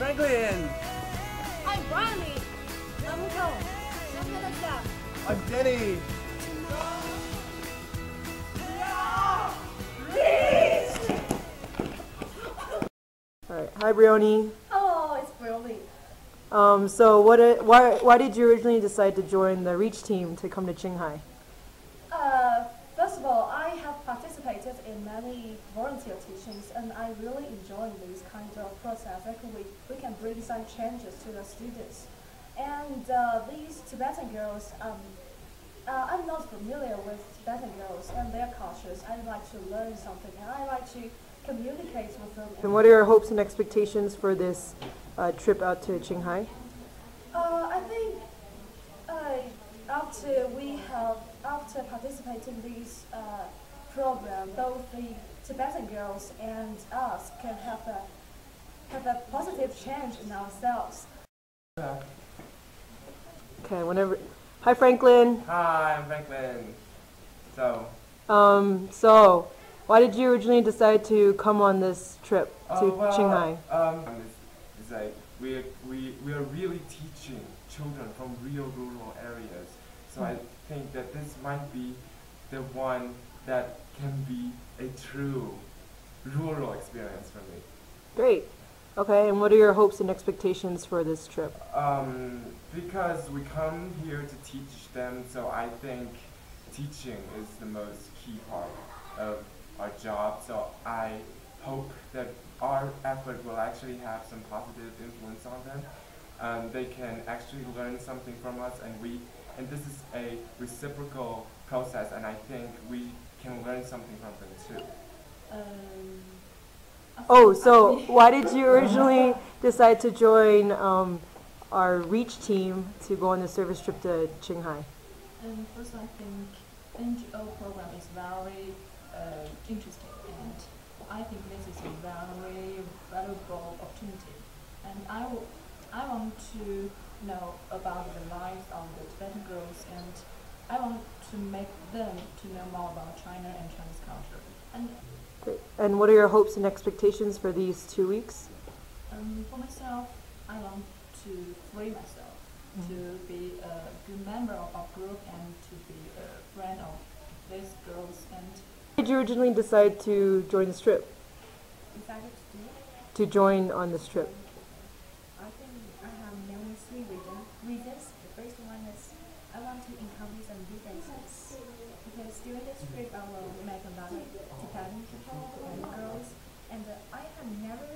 Franklin. I'm Riley. I'm Joe. I'm Denny. Alright, hi Brioni. Oh, it's Brioni. So why did you originally decide to join the REACH team to come to Qinghai? First of all, I have participated in many volunteer teachings, and I really enjoy this kind of process. We can bring some changes to the students. And these Tibetan girls, I'm not familiar with Tibetan girls and their cultures. I like to learn something, and I like to communicate with them. And what are your hopes and expectations for this trip out to Qinghai? I think after participating in this program, both the Tibetan girls and us can have a positive change in ourselves. Okay, whenever. Hi Franklin. Hi, I'm Franklin. So why did you originally decide to come on this trip to Qinghai? It's like we are really teaching children from real rural areas. So I think that this might be the one that can be a true rural experience for me. Great. Okay, and what are your hopes and expectations for this trip? Because we come here to teach them, so I think teaching is the most key part of our job. So I hope that our effort will actually have some positive influence on them. They can actually learn something from us, and this is a reciprocal process, and I think we can learn something from them too. Oh, so why did you originally decide to join our REACH team to go on the service trip to Qinghai? First, I think NGO program is very interesting, and I think this is a very valuable opportunity. And I want to know about the lives of the Tibetan girls, and I want to make them to know more about China and Chinese culture. And what are your hopes and expectations for these 2 weeks? For myself, I want to free myself, to be a good member of our group and to be a friend of these girls. And why did you originally decide to join this trip? Decided to do it? To join on this trip? I think I have mainly three reasons. The first one is I want to encounter some differences, because during this trip I will make a lot of Tibetan people and girls, and I have never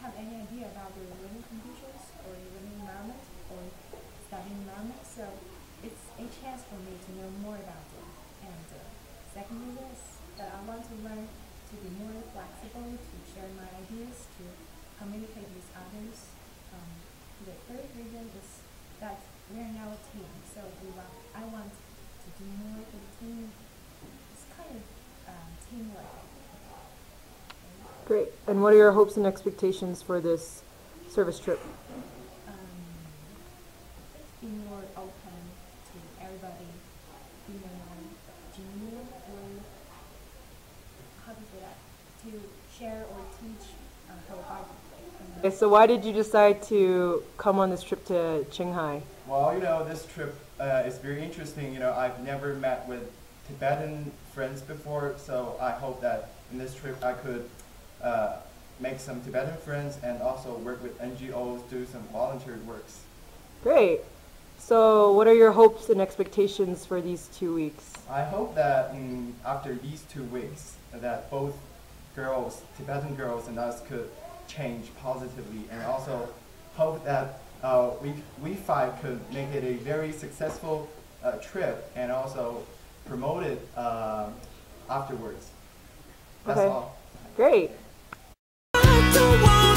had any idea about the learning conditions or learning environment or studying environment, so it's a chance for me to know more about them. And second reason is that I want to learn to be more flexible, to share my ideas, to communicate with others. The third reason is that we're now a team, so I want to do more for the team. It's kind of teamwork. Great. And what are your hopes and expectations for this service trip? Just be more open to everybody, be more genuine, or how to say that, to share or teach wholeheartedly. Okay, so why did you decide to come on this trip to Qinghai? Well, this trip is very interesting. I've never met with Tibetan friends before, so I hope that in this trip I could make some Tibetan friends and also work with NGOs, do some volunteer works. Great. So what are your hopes and expectations for these 2 weeks? I hope that after these 2 weeks that both girls, Tibetan girls and us could change positively, and also hope that we five could make it a very successful trip and also promote it afterwards. That's all. Great. I don't want